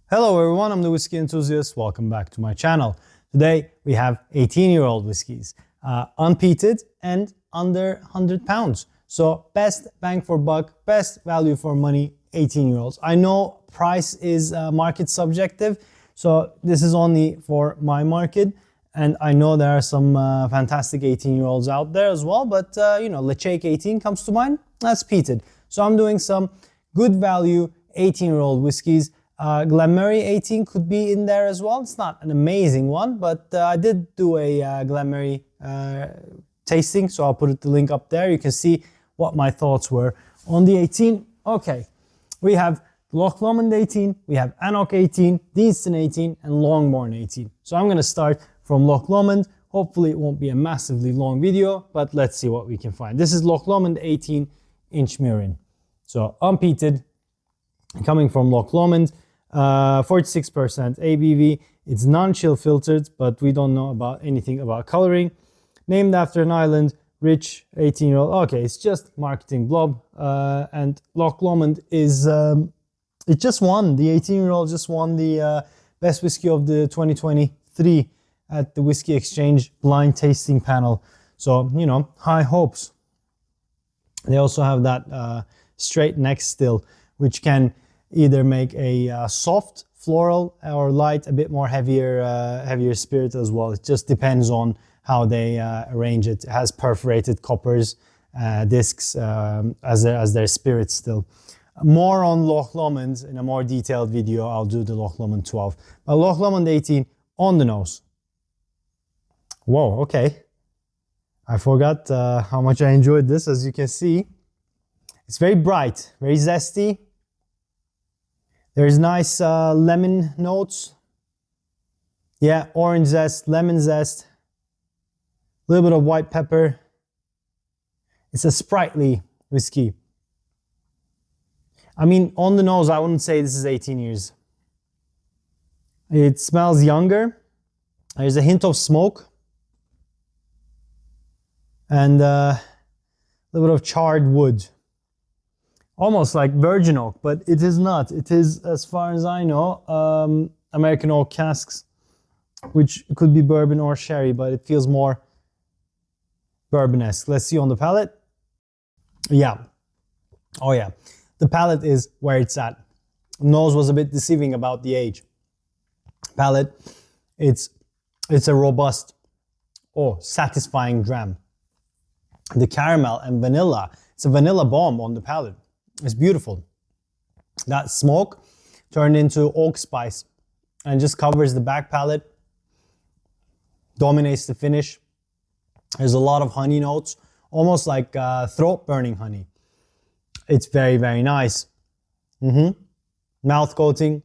Hello everyone, I'm the Whiskey Enthusiast. Welcome back to my channel. Today we have 18-year-old whiskies, unpeated and under 100 pounds. So best bang for buck, best value for money, 18-year-olds. I know price is market subjective, so this is only for my market. And I know there are some fantastic 18-year-olds out there as well, but you know, Lechake 18 comes to mind, that's peated. So I'm doing some good value 18-year-old whiskies. Glenmorangie 18 could be in there as well. It's not an amazing one, but I did do a Glenmorangie tasting, so I'll put the link up there. You can see what my thoughts were on the 18. Okay, we have Loch Lomond 18, we have AnCnoc 18, Deanston 18, and Longmorn 18. So I'm going to start from Loch Lomond. Hopefully it won't be a massively long video, but let's see what we can find. This is Loch Lomond 18 Inchmurrin. So unpeated, coming from Loch Lomond. 46% ABV. It's non-chill filtered, but we don't know about anything about coloring. Named after an island, rich 18-year-old. Okay, it's just marketing blob. And Loch Lomond is, it just won. The 18-year-old just won the best whiskey of the 2023 at the Whiskey Exchange blind tasting panel. So, you know, high hopes. They also have that straight neck still, which can either make a soft floral or light, a bit more heavier spirit as well. It just depends on how they arrange it. It has perforated coppers discs as their spirit still. More on Loch Lomond in a more detailed video. I'll do the Loch Lomond 12. But Loch Lomond 18 on the nose. Whoa, okay. I forgot how much I enjoyed this. As you can see, it's very bright, very zesty. There's nice lemon notes. Yeah, orange zest, lemon zest, a little bit of white pepper. It's a sprightly whiskey. I mean, on the nose, I wouldn't say this is 18 years. It smells younger. There's a hint of smoke. And a little bit of charred wood. Almost like virgin oak, but it is not. It is, as far as I know, American oak casks, which could be bourbon or sherry, but it feels more bourbon-esque. Let's see on the palate. Yeah. Oh yeah. The palate is where it's at. Nose was a bit deceiving about the age. Palate, it's a robust, satisfying dram. The caramel and vanilla, it's a vanilla bomb on the palate. It's beautiful. That smoke turned into oak spice and just covers the back palate, dominates the finish. There's a lot of honey notes, almost like throat burning honey. It's very, very nice. Mouth coating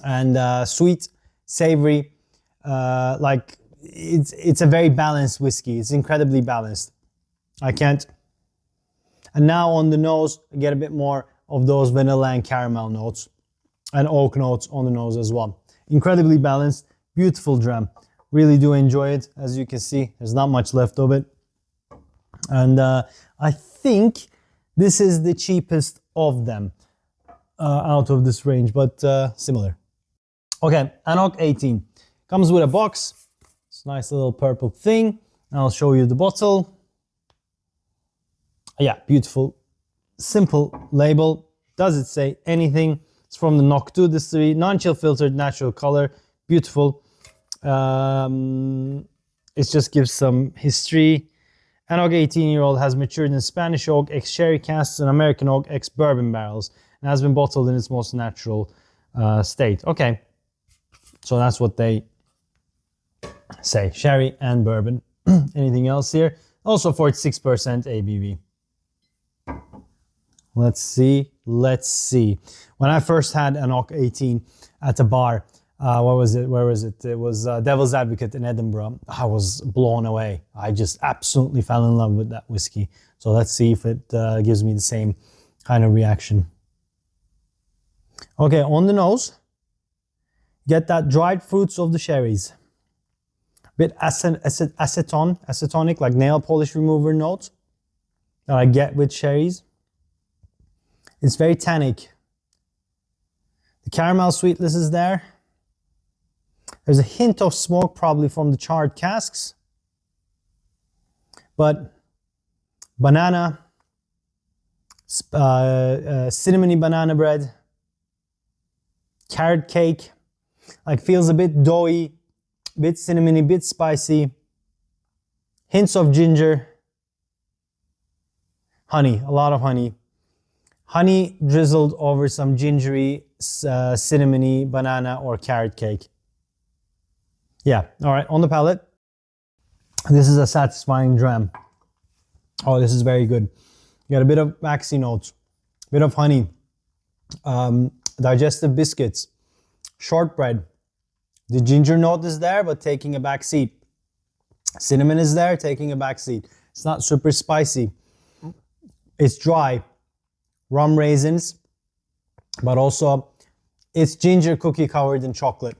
and sweet, savory. Like it's a very balanced whiskey. It's incredibly balanced. And now on the nose, I get a bit more of those vanilla and caramel notes and oak notes on the nose as well. Incredibly balanced, beautiful dram. Really do enjoy it. As you can see, there's not much left of it. And I think this is the cheapest of them out of this range, but similar. Okay, AnCnoc 18. Comes with a box. It's a nice little purple thing. I'll show you the bottle. Yeah, beautiful, simple label. Does it say anything? It's from the AnCnoc 2 distillery, non-chill filtered, natural color, beautiful. It just gives some history. AnCnoc 18-year-old has matured in Spanish oak, ex-sherry casks, and American oak, ex-bourbon barrels, and has been bottled in its most natural state. Okay, so that's what they say, sherry and bourbon. Anything else here? Also 46% ABV. Let's see. When I first had AnCnoc 18 at a bar, where was it? It was Devil's Advocate in Edinburgh. I was blown away. I just absolutely fell in love with that whiskey. So let's see if it gives me the same kind of reaction. Okay, on the nose, get that dried fruits of the sherries. A bit acetonic, like nail polish remover notes that I get with sherries. It's very tannic. The caramel sweetness is there. There's a hint of smoke probably from the charred casks. But banana, cinnamony banana bread, carrot cake, like feels a bit doughy, bit cinnamony, bit spicy, hints of ginger, honey, a lot of honey. Honey drizzled over some gingery, cinnamony banana or carrot cake. Yeah, all right, on the palate. This is a satisfying dram. Oh, this is very good. You got a bit of waxy notes, a bit of honey, digestive biscuits, shortbread. The ginger note is there, but taking a back seat. Cinnamon is there, taking a back seat. It's not super spicy. It's dry. Rum raisins, but also it's ginger cookie covered in chocolate.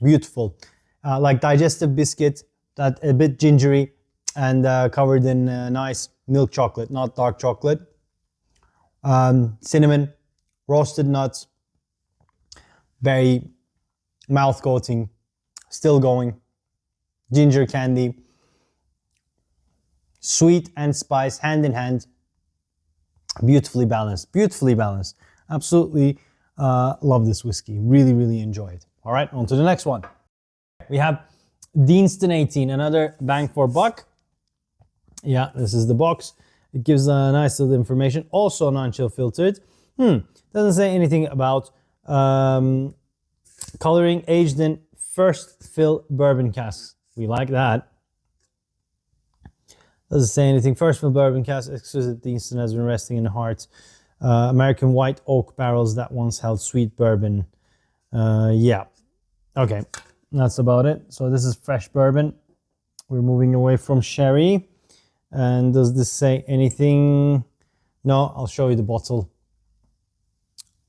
Beautiful. Like digestive biscuit, that a bit gingery and covered in nice milk chocolate, not dark chocolate. Cinnamon, roasted nuts, very mouth coating, still going. Ginger candy, sweet and spice hand in hand. Beautifully balanced, beautifully balanced. Absolutely love this whiskey. Really, really enjoy it. All right, on to the next one. We have Deanston 18, another bang for buck. Yeah, this is the box. It gives a nice little information. Also non-chill filtered. Doesn't say anything about coloring, aged in first fill bourbon casks. We like that. Doesn't say anything. First fill bourbon cask, exquisite Deanston has been resting in the heart. American white oak barrels that once held sweet bourbon. Yeah. Okay. That's about it. So this is fresh bourbon. We're moving away from sherry. And does this say anything? No, I'll show you the bottle.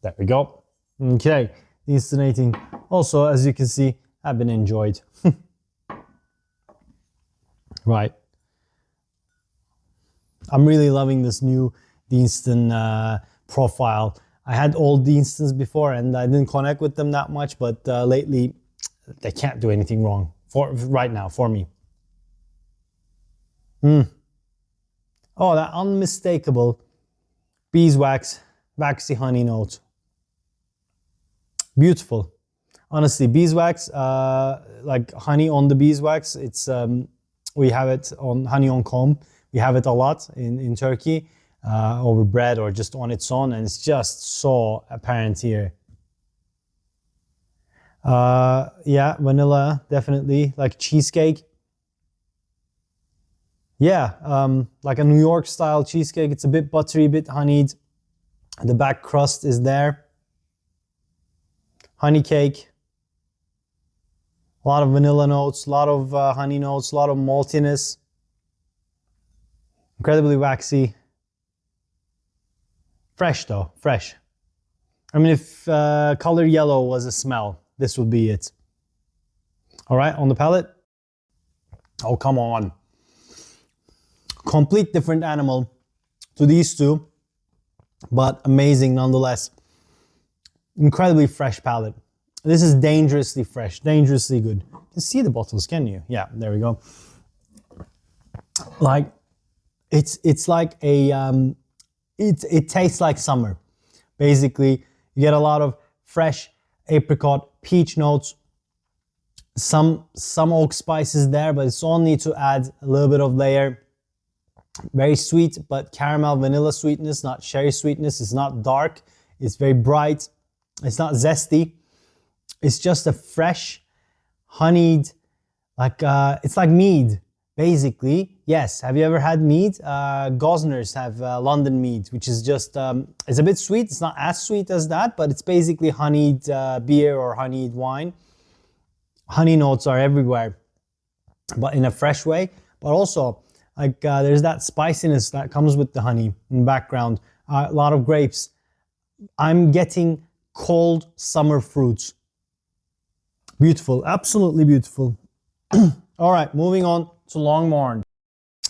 There we go. Okay. Deanston 18. Also, as you can see, have been enjoyed. Right. I'm really loving this new Deanston profile. I had old Deanstons before and I didn't connect with them that much, but lately they can't do anything wrong for right now for me. Oh, that unmistakable beeswax, waxy honey note. Beautiful. Honestly, beeswax, like honey on the beeswax, it's we have it on honey on comb. We have it a lot in Turkey over bread or just on its own, and it's just so apparent here. Yeah, vanilla, definitely, like cheesecake. Yeah, like a New York style cheesecake. It's a bit buttery, a bit honeyed. The back crust is there. Honey cake. A lot of vanilla notes, a lot of honey notes, a lot of maltiness. Incredibly waxy. Fresh though, fresh. I mean, if color yellow was a smell, this would be it. All right, on the palate. Oh, come on. Complete different animal to these two, but amazing nonetheless. Incredibly fresh palate. This is dangerously fresh, dangerously good. You can see the bottles, can you? Yeah, there we go. Like, it's like a, it tastes like summer. Basically, you get a lot of fresh apricot, peach notes, some oak spices there, but it's only to add a little bit of layer. Very sweet, but caramel vanilla sweetness, not sherry sweetness. It's not dark. It's very bright. It's not zesty. It's just a fresh, honeyed, like it's like mead, basically. Yes. Have you ever had mead? Gosners have London mead, which is just it's a bit sweet. It's not as sweet as that, but it's basically honeyed beer or honeyed wine. Honey notes are everywhere, but in a fresh way. But also, like there's that spiciness that comes with the honey in the background. A lot of grapes. I'm getting cold summer fruits. Beautiful, absolutely beautiful. All right, moving on to Longmorn.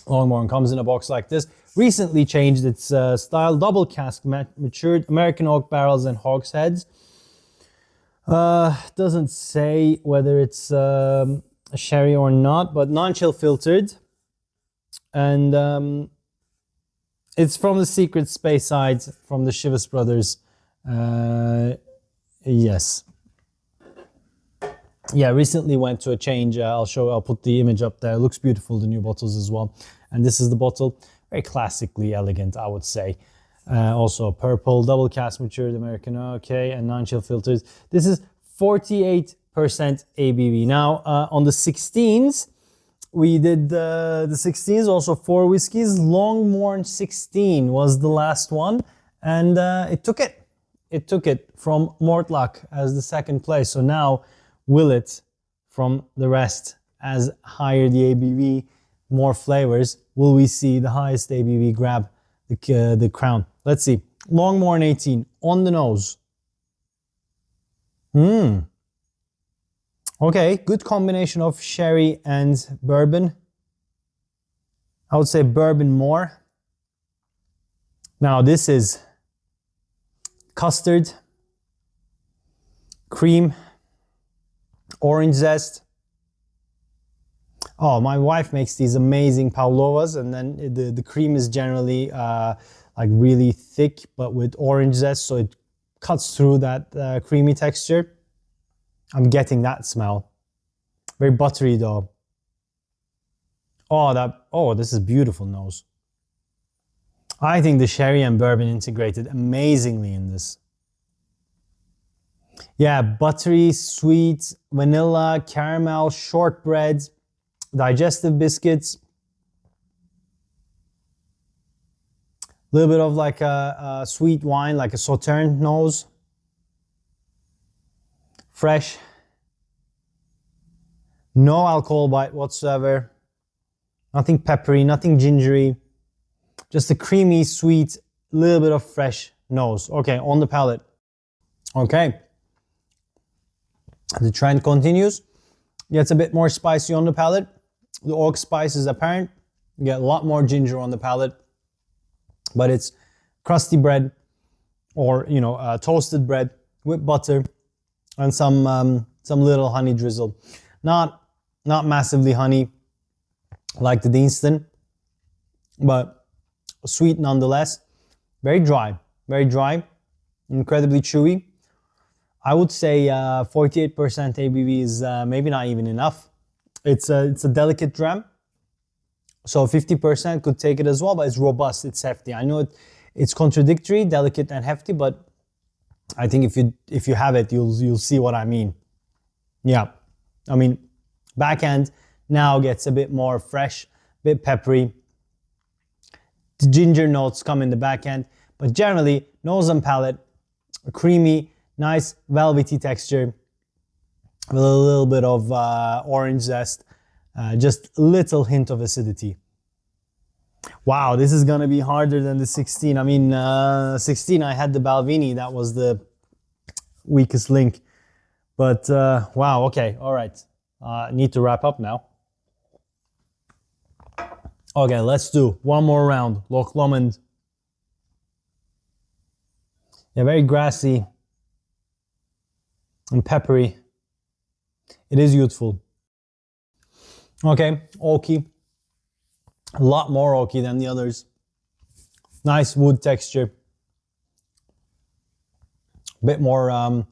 Longmorn comes in a box like this. Recently changed its style. Double cask matured American oak barrels and hogsheads. Doesn't say whether it's a sherry or not, but non-chill filtered. And it's from the Secret Space side, from the Chivas Brothers. Yes. Yeah, recently went to a change. I'll put the image up there. It looks beautiful, the new bottles as well. And this is the bottle. Very classically elegant, I would say. Also purple, double cask matured American, okay, and non-chill filters. This is 48% ABV. Now, on the 16s, we did the 16s, also 4 whiskeys. Longmorn 16 was the last one, and it took it. It took it from Mortlach as the second place. So now, will it, from the rest, as higher the ABV, more flavors, will we see the highest ABV grab the crown? Let's see. Longmorn 18 on the nose. Okay, good combination of sherry and bourbon. I would say bourbon more. Now this is custard, cream, orange zest. Oh, my wife makes these amazing pavlovas, and then the cream is generally like really thick, but with orange zest, so it cuts through that creamy texture. I'm getting that smell. Very buttery though. Oh, this is beautiful nose. I think the sherry and bourbon integrated amazingly in this. Yeah, buttery, sweet, vanilla, caramel, shortbread, digestive biscuits. A little bit of like a sweet wine, like a Sauterne nose. Fresh. No alcohol bite whatsoever. Nothing peppery, nothing gingery. Just a creamy, sweet, little bit of fresh nose. Okay, on the palate. Okay. The trend continues. Gets a bit more spicy on the palate. The oak spice is apparent. You get a lot more ginger on the palate. But it's crusty bread, or toasted bread with butter and some little honey drizzle. Not massively honey like the Deanston, but sweet nonetheless. Very dry, incredibly chewy. I would say 48% ABV is maybe not even enough. It's a delicate dram, so 50% could take it as well, but it's robust, it's hefty. I know it's contradictory, delicate and hefty, but I think if you have it, you'll see what I mean. Yeah, I mean, back end now gets a bit more fresh, bit peppery. The ginger notes come in the back end, but generally nose and palate, creamy, nice velvety texture with a little bit of orange zest, just a little hint of acidity. Wow, this is gonna be harder than the 16. I mean, 16 I had the Balvenie, that was the weakest link. But wow, okay, all right. Need to wrap up now. Okay, let's do one more round. Loch Lomond. Yeah, very grassy and peppery. It is youthful. Okay, oaky. A lot more oaky than the others. Nice wood texture. A bit more on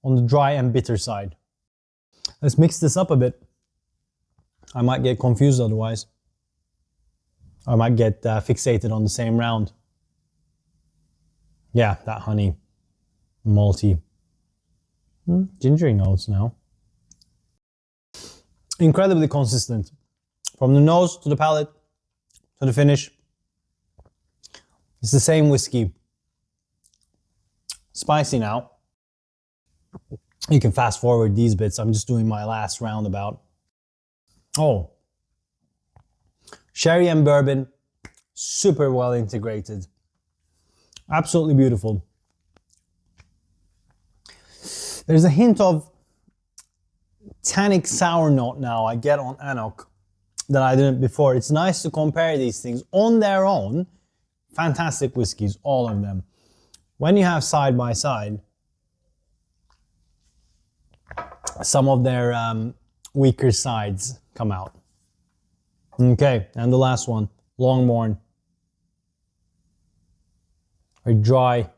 the dry and bitter side. Let's mix this up a bit. I might get confused otherwise. I might get fixated on the same round. Yeah, that honey, malty. Gingery notes now. Incredibly consistent. From the nose to the palate to the finish. It's the same whiskey. Spicy now. You can fast forward these bits. I'm just doing my last roundabout. Oh. Sherry and bourbon, super well integrated. Absolutely beautiful. There's a hint of tannic sour note now I get on AnCnoc that I didn't before. It's nice to compare these things on their own. Fantastic whiskeys, all of them. When you have side by side, some of their weaker sides come out. Okay, and the last one, Longmorn. Very dry.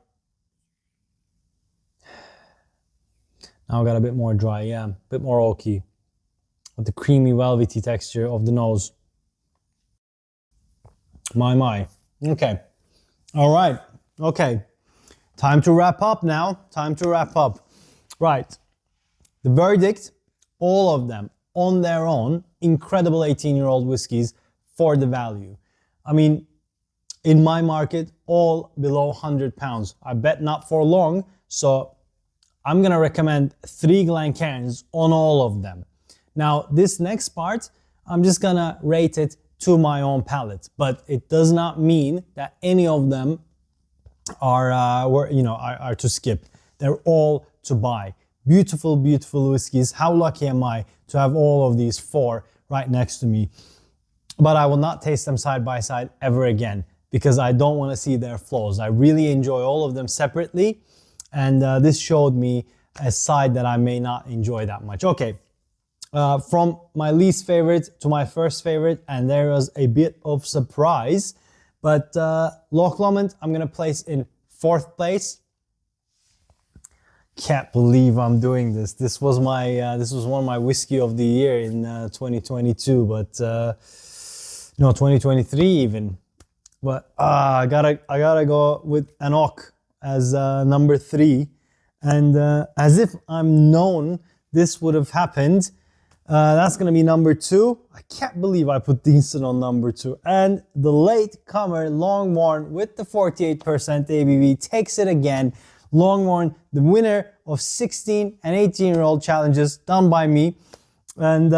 Now I got a bit more dry, yeah, a bit more oaky, with the creamy, velvety texture of the nose. My. Okay. All right. Okay. Time to wrap up now. Time to wrap up. Right. The verdict, all of them on their own, incredible 18-year-old whiskeys for the value. I mean, in my market, all below £100. I bet not for long, so I'm gonna recommend 3 Glencairns on all of them. Now, this next part, I'm just gonna rate it to my own palate, but it does not mean that any of them are to skip. They're all to buy. Beautiful, beautiful whiskeys. How lucky am I to have all of these 4 right next to me? But I will not taste them side by side ever again because I don't want to see their flaws. I really enjoy all of them separately, and this showed me a side that I may not enjoy that much. Okay, from my least favorite to my first favorite, and there was a bit of surprise, but Loch Lomond I'm gonna place in 4th place. Can't believe I'm doing this. This was my this was one of my whiskey of the year in 2022, but no, 2023 even. But I gotta go with AnCnoc as number 3, and as if I'm known this would have happened, that's gonna be number 2. I can't believe I put Deanston on number 2, and the late comer Longmorn with the 48% ABV takes it again. Longmorn, the winner of 16 and 18-year-old challenges done by me. And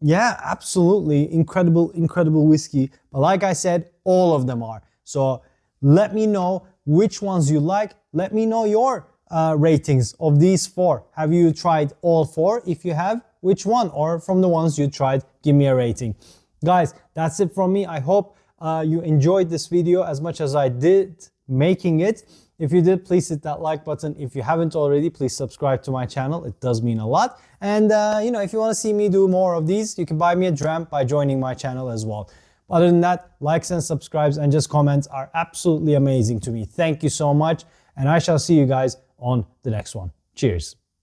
yeah, absolutely incredible, incredible whiskey. But like I said, all of them are. So let me know which ones you like. Let me know your ratings of these 4. Have you tried all 4? If you have, which one? Or from the ones you tried, give me a rating. Guys, that's it from me. I hope you enjoyed this video as much as I did making it. If you did, please hit that like button. If you haven't already, please subscribe to my channel. It does mean a lot. And if you want to see me do more of these, you can buy me a dram by joining my channel as well. Other than that, likes and subscribes and just comments are absolutely amazing to me. Thank you so much. And I shall see you guys on the next one. Cheers.